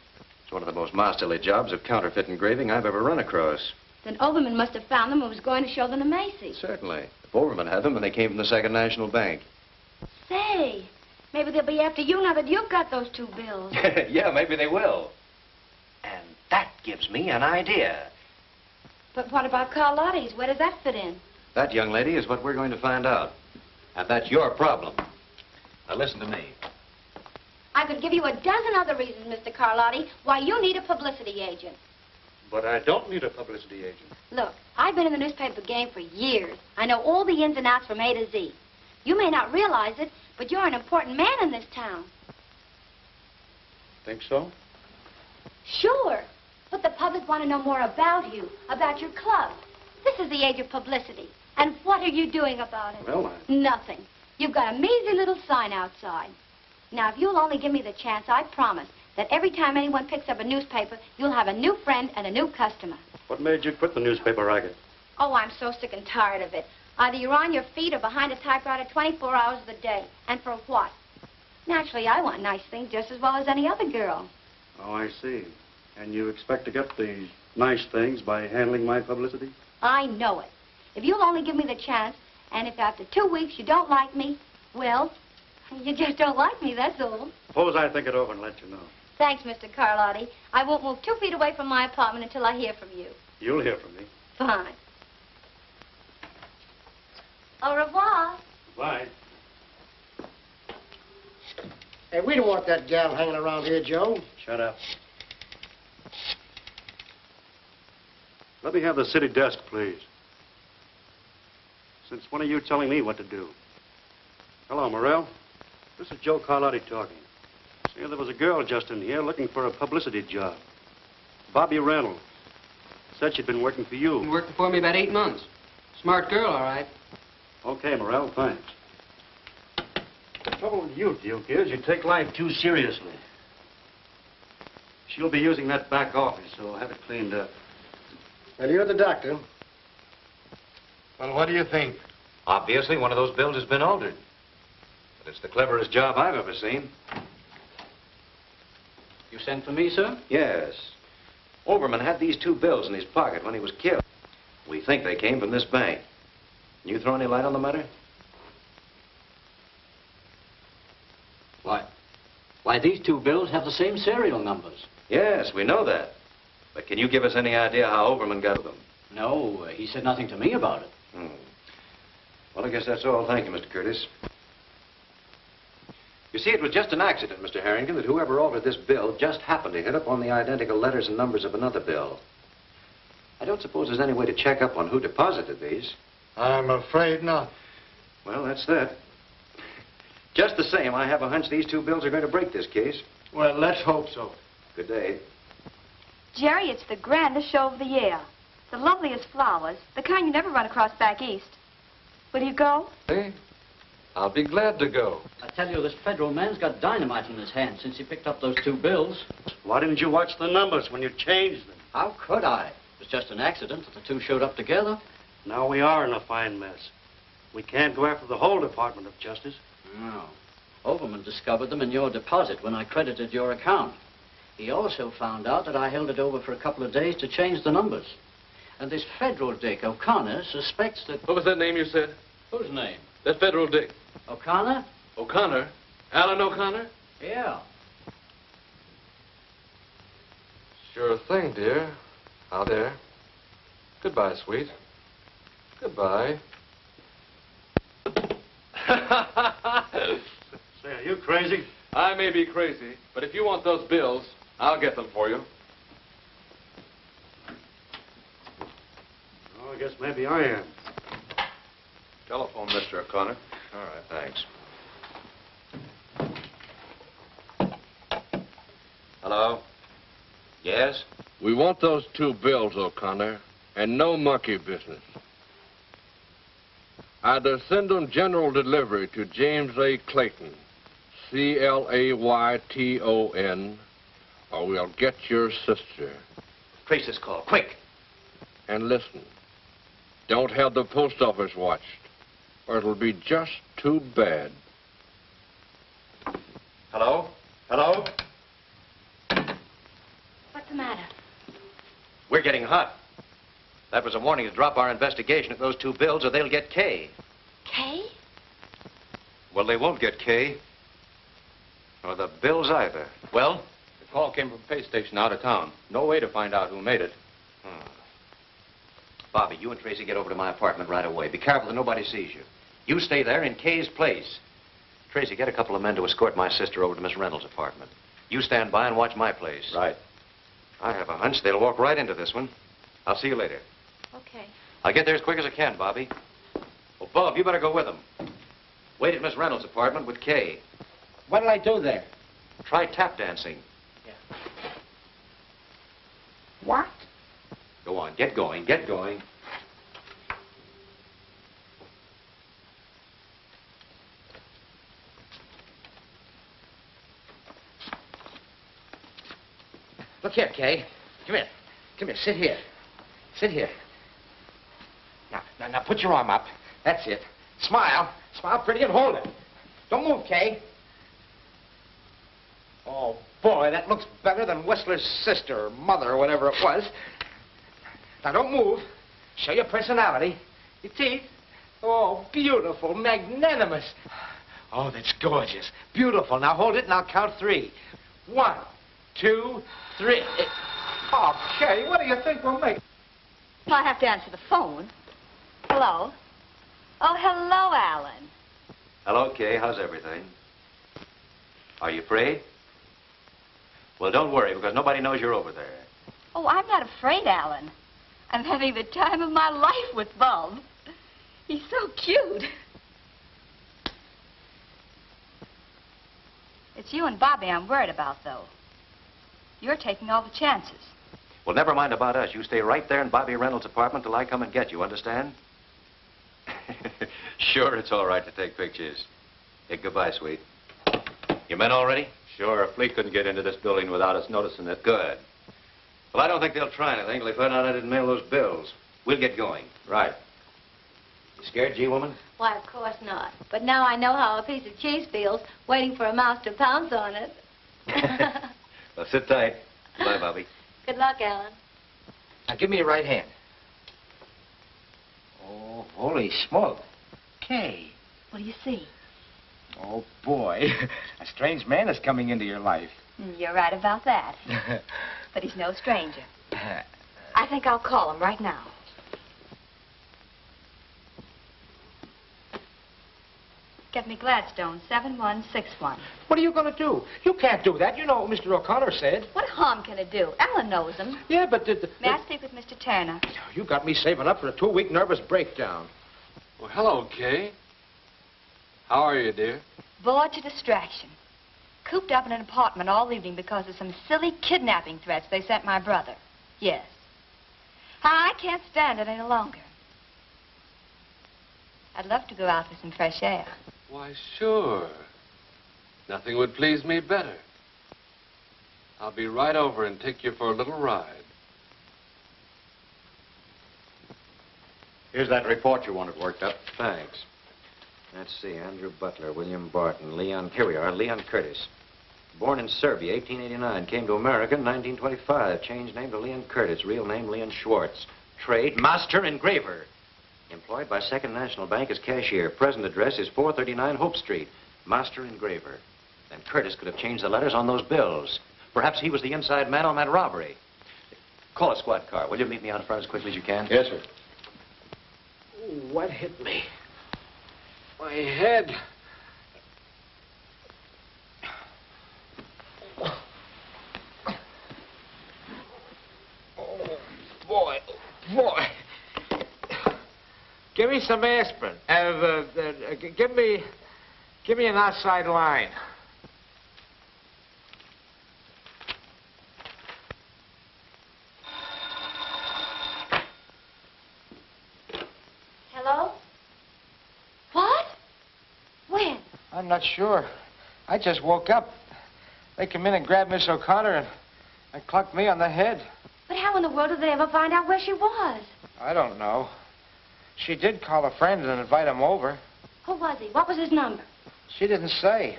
S3: It's one of the most masterly jobs of counterfeit engraving I've ever run across.
S4: Then Overman must have found them and was going to show them to Macy.
S3: Certainly. If Overman had them, and they came from the Second National Bank.
S4: Say, maybe they'll be after you now that you've got those two bills.
S3: Yeah, maybe they will. And that gives me an idea.
S4: But what about Carlotti's? Where does that fit in?
S3: That, young lady, is what we're going to find out. And that's your problem. Now, listen to me.
S4: I could give you a dozen other reasons, Mr. Carlotti, why you need a publicity agent.
S5: But I don't need a publicity agent.
S4: Look, I've been in the newspaper game for years. I know all the ins and outs from A to Z. You may not realize it, but you're an important man in this town.
S5: Think so?
S4: Sure. But the public want to know more about you, about your club. This is the age of publicity. And what are you doing about it?
S5: Well,
S4: Nothing. You've got a measly little sign outside. Now, if you'll only give me the chance, I promise that every time anyone picks up a newspaper, you'll have a new friend and a new customer.
S5: What made you quit the newspaper racket?
S4: Oh, I'm so sick and tired of it. Either you're on your feet or behind a typewriter 24 hours of the day. And for what? Naturally, I want nice things just as well as any other girl.
S5: Oh, I see. And you expect to get these nice things by handling my publicity?
S4: I know it. If you'll only give me the chance, and if after 2 weeks you don't like me, well, you just don't like me, that's all.
S5: Suppose I think it over and let you know.
S4: Thanks, Mr. Carlotti. I won't move 2 feet away from my apartment until I hear from you.
S5: You'll hear from me.
S4: Fine. Au revoir.
S5: Bye.
S18: Hey, we don't want that gal hanging around here, Joe.
S5: Shut up. Let me have the city desk, please. Since when are you telling me what to do? Hello, Morrell. This is Joe Carlotti talking. See, there was a girl just in here looking for a publicity job. Bobby Reynolds. Said she'd been working for you.
S2: Been working for me about 8 months. Smart girl, all right.
S5: Okay, Morrell, thanks. The trouble with you, Duke, is you take life too seriously. She'll be using that back office, so I'll have it cleaned up.
S18: And you're the doctor.
S1: Well, what do you think?
S3: Obviously, one of those bills has been altered. But it's the cleverest job I've ever seen.
S12: You sent for me, sir?
S3: Yes. Overman had these 2 bills in his pocket when he was killed. We think they came from this bank. Can you throw any light on the matter?
S12: Why, these 2 bills have the same serial numbers.
S3: Yes, we know that. But can you give us any idea how Overman got them?
S12: No, he said nothing to me about it.
S3: Well, I guess that's all. Thank you, Mr. Curtis. You see, it was just an accident, Mr. Harrington, that whoever altered this bill just happened to hit upon the identical letters and numbers of another bill. I don't suppose there's any way to check up on who deposited these.
S18: I'm afraid not.
S3: Well, that's that. Just the same, I have a hunch these 2 bills are going to break this case.
S18: Well, let's hope so.
S3: Good day.
S19: Jerry, it's the grandest show of the year. The loveliest flowers, the kind you never run across back east. Will you go?
S7: Hey, I'll be glad to go.
S12: I tell you, this federal man's got dynamite in his hand since he picked up those 2 bills.
S5: Why didn't you watch the numbers when you changed them?
S12: How could I? It was just an accident that the 2 showed up together.
S5: Now we are in a fine mess. We can't go after the whole Department of Justice.
S12: No. Overman discovered them in your deposit when I credited your account. He also found out that I held it over for a couple of days to change the numbers. And this federal dick, O'Connor, suspects that...
S7: What was that name you said?
S12: Whose name?
S7: That federal dick.
S12: O'Connor?
S7: O'Connor? Alan O'Connor?
S12: Yeah.
S7: Sure thing, dear. Out there. Goodbye, sweet. Goodbye.
S5: Say, are you crazy?
S7: I may be crazy, but if you want those bills, I'll get them for you.
S5: Oh, I guess maybe I am.
S3: Telephone, Mr. O'Connor. All right, thanks. Hello? Yes?
S7: We want those 2 bills, O'Connor, and no monkey business. Either send them general delivery to James A. Clayton, Clayton, or we'll get your sister.
S3: Trace this call, quick.
S7: And listen, don't have the post office watched, or it'll be just too bad.
S3: Hello? Hello?
S4: What's the matter?
S3: We're getting hot. That was a warning to drop our investigation of those 2 bills or they'll get K.
S4: Kay?
S3: Well, they won't get K. Or the bills either. Well?
S16: The call came from a pay station out of town. No way to find out who made it.
S3: Bobby, you and Tracy get over to my apartment right away. Be careful that nobody sees you. You stay there in Kay's place. Tracy, get a couple of men to escort my sister over to Miss Reynolds' apartment. You stand by and watch my place.
S16: Right.
S3: I have a hunch they'll walk right into this one. I'll see you later.
S4: Okay.
S3: I'll get there as quick as I can, Bobby. Well, Bob, you better go with them. Wait at Miss Reynolds' apartment with Kay.
S2: What'll I do there?
S3: Try tap dancing.
S4: What?
S3: Go on, get going, get going.
S2: Look here, Kay. Come here. Come here. Sit here. Sit here. Now, put your arm up. That's it. Smile. Smile pretty and hold it. Don't move, Kay. Oh, boy, that looks better than Whistler's sister or mother or whatever it was. Now, don't move. Show your personality. Your teeth. Oh, beautiful, magnanimous. Oh, that's gorgeous. Beautiful. Now, hold it and I'll count 3. 1, 2, 3. Oh, Kay, what do you think we'll make?
S19: Well, I have to answer the phone. Hello? Oh, hello, Alan.
S3: Hello, Kay. How's everything? Are you afraid? Well, don't worry, because nobody knows you're over there.
S19: Oh, I'm not afraid, Alan. I'm having the time of my life with Bob. He's so cute. It's you and Bobby I'm worried about, though. You're taking all the chances.
S3: Well, never mind about us. You stay right there in Bobby Reynolds' apartment till I come and get you, understand? Sure, it's all right to take pictures. Hey, goodbye, sweet. Your men all ready?
S16: Sure, a fleet couldn't get into this building without us noticing it.
S3: Good. Well, I don't think they'll try anything till they find out I didn't mail those bills. We'll get going.
S16: Right.
S3: You scared, G-woman?
S4: Why, of course not. But now I know how a piece of cheese feels, waiting for a mouse to pounce on it.
S3: Well, sit tight. Bye, Bobby.
S4: Good luck, Alan.
S2: Now, give me your right hand. Oh, holy smoke. Kay.
S4: What do you see?
S2: Oh, boy. A strange man is coming into your life.
S19: You're right about that. But he's no stranger. I think I'll call him right now. Get me Gladstone, 7161.
S2: What are you going to do? You can't do that. You know what Mr. O'Connor said.
S19: What harm can it do? Alan knows him.
S2: Yeah, but...
S19: May I speak with Mr. Turner?
S2: You got me saving up for a 2-week nervous breakdown.
S7: Well, hello, Kay. How are you, dear?
S19: Bored to distraction. Cooped up in an apartment all evening because of some silly kidnapping threats they sent my brother. Yes. I can't stand it any longer.
S9: I'd love to go out for some fresh air.
S7: Why, sure. Nothing would please me better. I'll be right over and take you for a little ride.
S3: Here's that report you wanted worked up. Thanks. Let's see, Andrew Butler, William Barton, Leon, here we are, Leon Curtis. Born in Serbia, 1889, came to America in 1925. Changed name to Leon Curtis, real name Leon Schwartz. Trade, master engraver. Employed by Second National Bank as cashier. Present address is 439 Hope Street. Master engraver. Then Curtis could have changed the letters on those bills. Perhaps he was the inside man on that robbery. Call a squad car. Will you meet me out front as quickly as you can?
S1: Yes, sir.
S10: Ooh, what hit me? My head. Oh, boy. Boy. Give me some aspirin. Give me an outside line.
S4: Hello? What? When?
S2: I'm not sure. I just woke up. They come in and grabbed Miss O'Connor and clunked me on the head.
S4: But how in the world did they ever find out where she was?
S2: I don't know. She did call a friend and invite him over.
S4: Who was he? What was his number?
S2: She didn't say.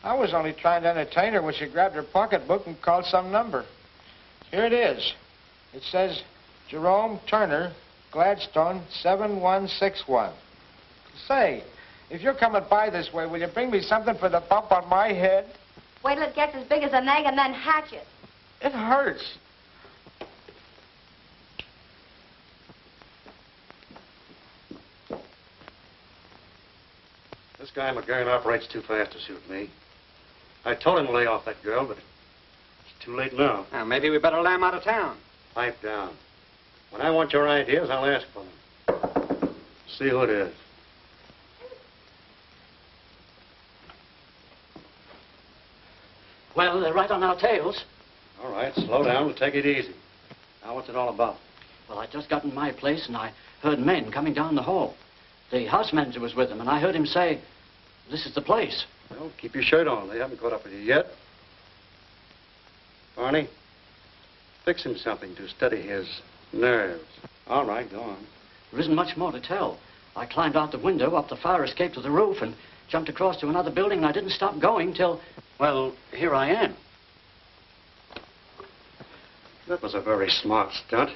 S2: I was only trying to entertain her when she grabbed her pocketbook and called some number. Here it is. It says, Jerome Turner, Gladstone, 7161. Say, if you're coming by this way, will you bring me something for the bump on my head?
S4: Wait till it gets as big as an egg and then hatch it.
S2: It hurts.
S5: This guy McGurn operates too fast to suit me. I told him to lay off that girl, but it's too late now.
S6: Now, maybe we better lay him out of town.
S5: Pipe down. When I want your ideas, I'll ask for them. See who it is.
S12: Well, they're right on our tails.
S5: All right, slow down and take it easy. Now, what's it all about?
S12: Well, I just got in my place and I heard men coming down the hall. The house manager was with them, and I heard him say, "This is the place."
S5: Well, keep your shirt on. They haven't caught up with you yet. Barney, fix him something to steady his nerves. All right, go on.
S12: There isn't much more to tell. I climbed out the window, up the fire escape to the roof, and jumped across to another building, and I didn't stop going till, well, here I am.
S5: That was a very smart stunt.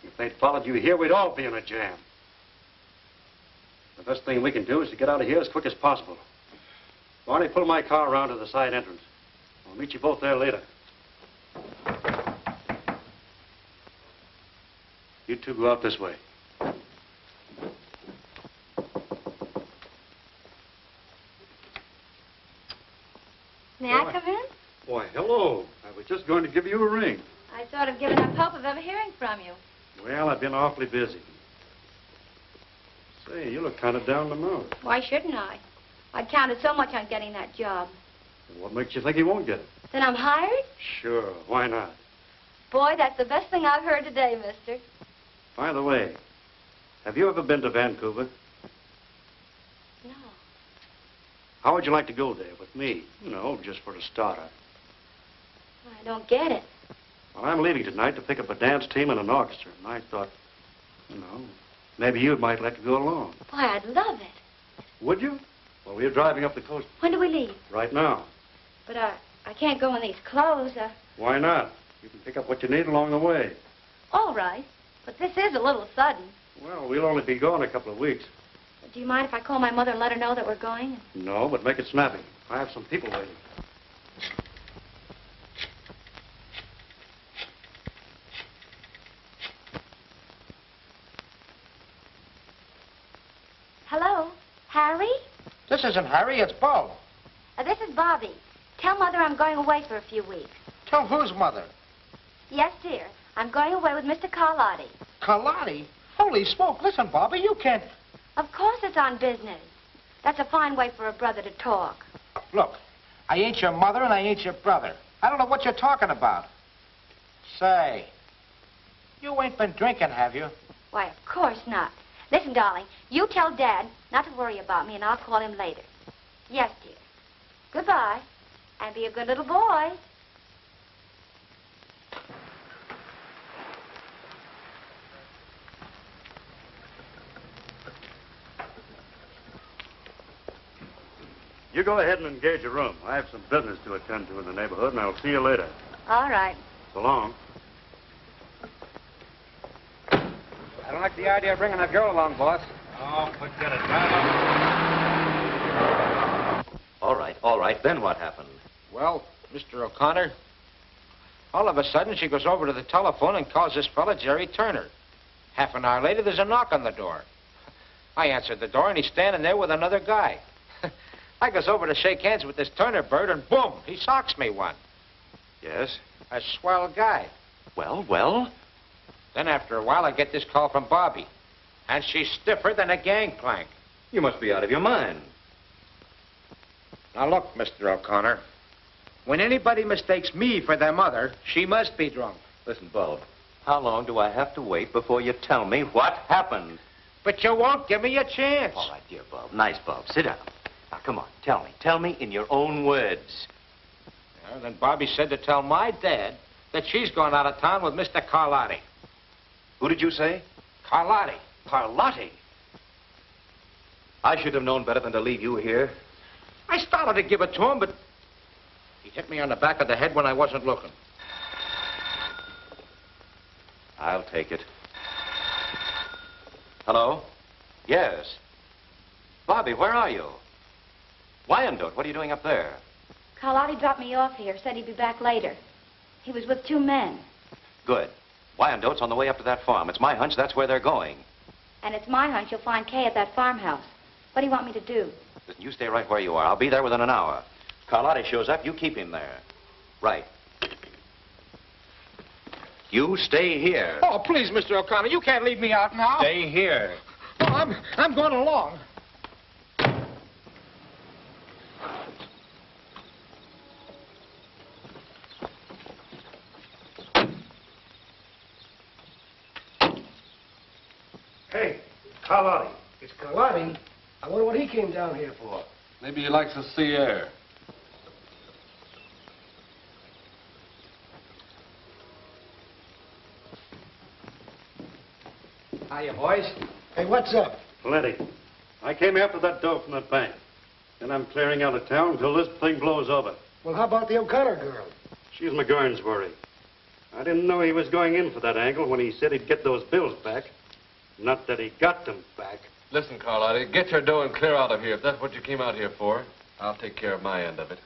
S5: If they'd followed you here, we'd all be in a jam. The best thing we can do is to get out of here as quick as possible. Barney, pull my car around to the side entrance. I'll meet you both there later. You two go out this way.
S4: May I come in?
S5: Why, hello. I was just going to give you a ring.
S4: I sort of given up hope of ever hearing from you.
S5: Well, I've been awfully busy. Say, you look kind of down the mouth.
S4: Why shouldn't I? I'd counted so much on getting that job.
S5: What makes you think he won't get it?
S4: Then I'm hired?
S5: Sure, why not?
S4: Boy, that's the best thing I've heard today, mister.
S5: By the way, have you ever been to Vancouver?
S4: No.
S5: How would you like to go there with me? You know, just for a starter.
S4: I don't get it.
S5: Well, I'm leaving tonight to pick up a dance team and an orchestra, and I thought, you know, maybe you might like to go along.
S4: Boy, I'd love it.
S5: Would you? Well, we're driving up the coast
S4: When do we leave?
S5: right now.
S4: But I can't go in these clothes.
S5: Why not? You can pick up what you need along the way.
S4: All right. But this is a little sudden.
S5: Well, we'll only be gone a couple of weeks.
S4: Do you mind if I call my mother and let her know that we're going?
S5: No, but make it snappy. I have some people waiting.
S4: Hello? Harry?
S2: This isn't Harry, it's Bo.
S4: This is Bobby. Tell Mother I'm going away for a few weeks.
S2: Tell whose mother?
S4: Yes, dear. I'm going away with Mr. Carlotti.
S2: Carlotti? Holy smoke, listen, Bobby, you can't...
S4: Of course it's on business. That's a fine way for a brother to talk.
S2: Look, I ain't your mother and I ain't your brother. I don't know what you're talking about. Say, you ain't been drinking, have you?
S4: Why, of course not. Listen, darling, you tell Dad not to worry about me, and I'll call him later. Yes, dear. Goodbye, and be a good little boy.
S5: You go ahead and engage a room. I have some business to attend to in the neighborhood, and I'll see you later.
S4: All right.
S5: So long.
S2: I don't like the idea of bringing that girl along, boss.
S3: Oh, forget it. All right. Then what happened?
S2: Well, Mr. O'Connor, all of a sudden she goes over to the telephone and calls this fella Jerry Turner. Half an hour later, there's a knock on the door. I answered the door, and he's standing there with another guy. I goes over to shake hands with this Turner bird, and boom, he socks me one.
S3: Yes?
S2: A swell guy.
S3: Well?
S2: Then after a while, I get this call from Bobby, and she's stiffer than a gangplank.
S3: You must be out of your mind.
S2: Now look, Mr. O'Connor, when anybody mistakes me for their mother, she must be drunk.
S3: Listen, Bob, how long do I have to wait before you tell me what happened?
S2: But you won't give me a chance.
S3: All right, dear Bob. Nice, Bob. Sit down. Now, come on. Tell me. Tell me in your own words.
S2: Well, then Bobby said to tell my dad that she's gone out of town with Mr. Carlotti.
S3: Who did you say?
S2: Carlotti.
S3: Carlotti? I should have known better than to leave you here.
S2: I started to give it to him, but he hit me on the back of the head when I wasn't looking.
S3: I'll take it. Hello? Yes. Bobby, where are you? Wyandotte, what are you doing up there?
S4: Carlotti dropped me off here, said he'd be back later. He was with 2 men.
S3: Good. Wyandotte's on the way up to that farm. It's my hunch that's where they're going.
S4: And it's my hunch you'll find Kay at that farmhouse. What do you want me to do?
S3: Listen, you stay right where you are. I'll be there within an hour. Carlotti shows up, you keep him there. Right. You stay here.
S2: Oh, please, Mr. O'Connor, you can't leave me out now.
S3: Stay here.
S2: Oh, I'm going along.
S5: Hey, Carlotti.
S18: It's Carlotti. I wonder what he came down here for.
S7: Maybe he likes the sea air.
S2: Hiya, boys.
S18: Hey, what's up?
S5: Plenty. I came after that dough from that bank. And I'm clearing out of town until this thing blows over.
S18: Well, how about the O'Connor girl?
S5: She's McGurn's worry. I didn't know he was going in for that angle when he said he'd get those bills back. Not that he got them back.
S7: Listen, Carlotti, get your dough and clear out of here if that's what you came out here for. I'll take care of my end of it.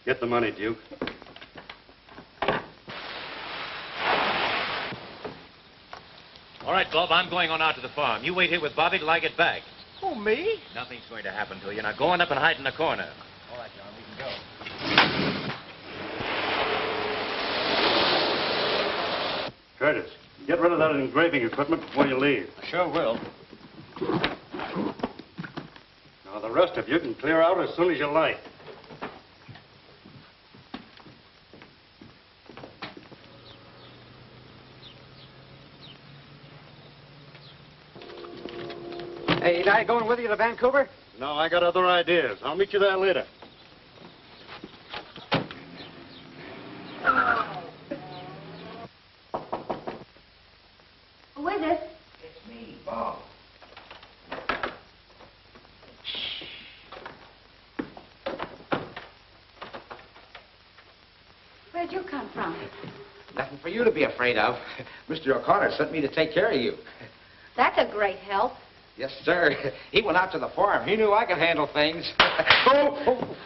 S5: Get the money, Duke.
S3: All right, Bob, I'm going on out to the farm. You wait here with Bobby till I get back.
S2: Who, me?
S3: Nothing's going to happen to you. Now go on up and hide in the corner. All right, John, we can go.
S5: Curtis, get rid of that engraving equipment before you leave.
S3: I sure will.
S5: Now, the rest of you can clear out as soon as you like.
S2: Hey, ain't I going with you to Vancouver?
S5: No, I got other ideas. I'll meet you there later.
S4: Who is it?
S2: It's me, Bob.
S4: Where'd you come from?
S2: Nothing for you to be afraid of. Mr. O'Connor sent me to take care of you.
S4: That's a great help.
S2: Yes, sir. He went out to the farm. He knew I could handle things. Oh.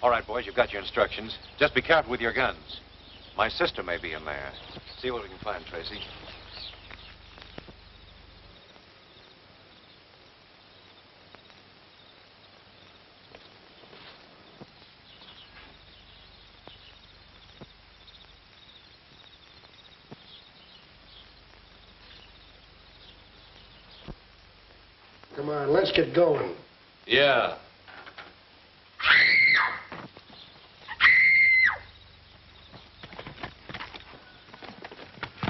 S3: All right, boys, you've got your instructions. Just be careful with your guns. My sister may be in there. See what we can find, Tracy.
S18: Come on, let's get going.
S7: Yeah.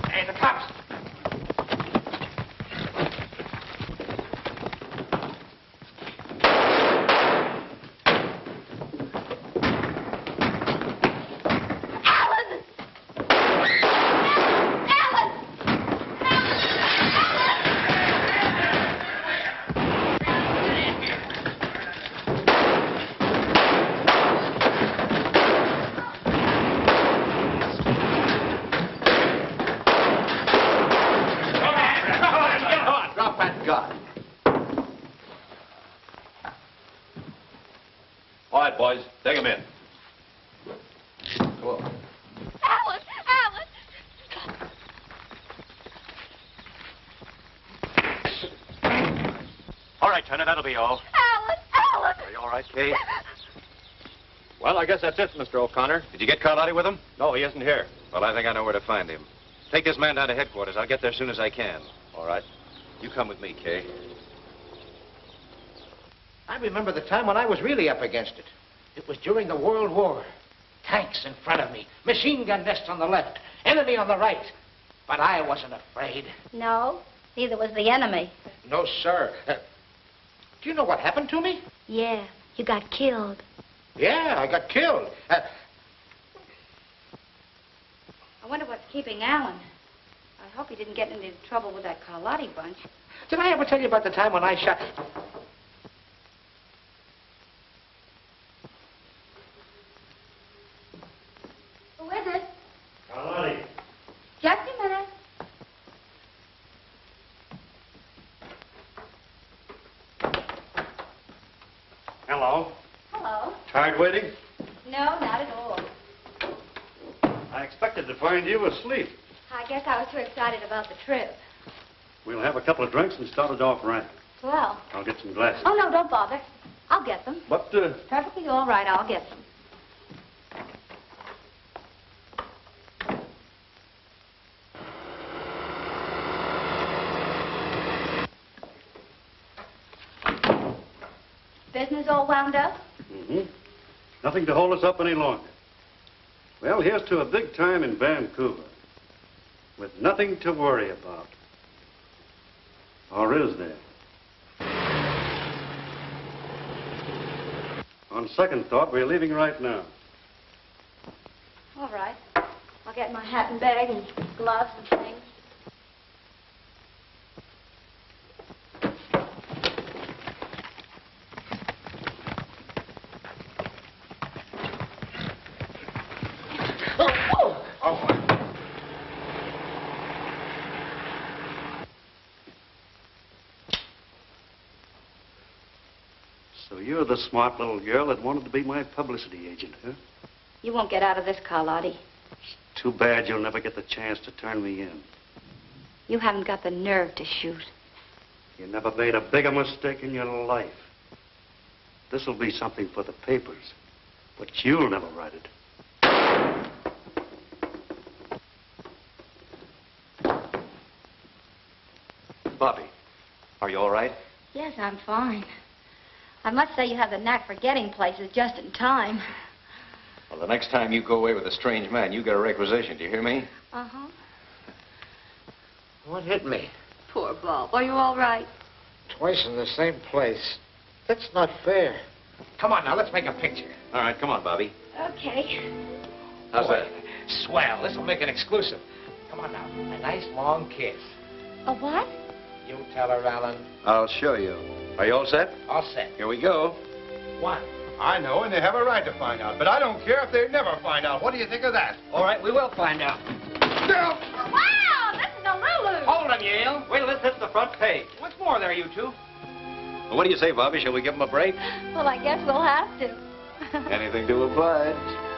S2: Hey, the cops.
S3: All right, boys, take him in.
S2: Go on.
S19: Alan! Alan!
S3: All right, Turner, that'll be all.
S19: Alan!
S3: Are you all right, Kay?
S14: Well, I guess that's it, Mr. O'Connor.
S3: Did you get Carlotti with him?
S14: No, he isn't here.
S3: Well, I think I know where to find him. Take this man down to headquarters. I'll get there as soon as I can.
S14: All right.
S3: You come with me, Kay.
S2: I remember the time when I was really up against it. It was during the World War. Tanks in front of me, machine gun nests on the left, enemy on the right. But I wasn't afraid.
S4: No, neither was the enemy.
S2: No, sir. Do you know what happened to me?
S4: Yeah, you got killed.
S2: Yeah, I got killed.
S4: I wonder what's keeping Alan. I hope he didn't get into trouble with that Carlotti bunch.
S2: Did I ever tell you about the time when I shot...
S19: Who is it?
S5: Carlotti.
S19: Just a minute.
S5: Hello.
S19: Hello.
S5: Tired waiting?
S19: No, not at all.
S5: I expected to find you asleep.
S4: I guess I was too excited about the trip.
S5: We'll have a couple of drinks and start it off right.
S4: Well.
S5: I'll get some glasses.
S4: Oh, no, don't bother. I'll get them.
S5: But,
S4: Perfectly all right, I'll get them. Business all wound up?
S5: Mm-hmm. Nothing to hold us up any longer. Well, here's to a big time in Vancouver. With nothing to worry about. Or is there? On second thought, we're leaving right now.
S4: All right. I'll get my hat and bag and gloves and things.
S5: So you're the smart little girl that wanted to be my publicity agent, huh?
S4: You won't get out of this, Carlotti.
S5: Too bad you'll never get the chance to turn me in.
S4: You haven't got the nerve to shoot.
S5: You never made a bigger mistake in your life. This'll be something for the papers, but you'll never write it.
S3: Bobby, are you all right?
S4: Yes, I'm fine. I must say you have the knack for getting places just in time.
S3: Well, the next time you go away with a strange man, you get a requisition. Do you hear me?
S4: Uh-huh.
S2: What hit me?
S19: Poor Bob. Are you all right?
S2: Twice in the same place. That's not fair. Come on now, let's make a picture.
S3: All right, come on, Bobby.
S4: Okay.
S3: How's
S2: Boy,
S3: that?
S2: Swell. This'll make an exclusive. Come on now. A nice long kiss.
S4: A what?
S2: You tell her, Alan.
S3: I'll show you. Are you all set?
S2: All set.
S3: Here we go.
S2: One.
S20: I know, and they have a right to find out. But I don't care if they never find out. What do you think of that?
S2: All right, we will find out.
S19: Wow, this is a Lulu.
S2: Hold him, Yale. Wait till this hits the front page. What's more there, you two?
S3: Well, what do you say, Bobby? Shall we give him a break?
S4: Well, I guess we'll have to.
S3: Anything to oblige.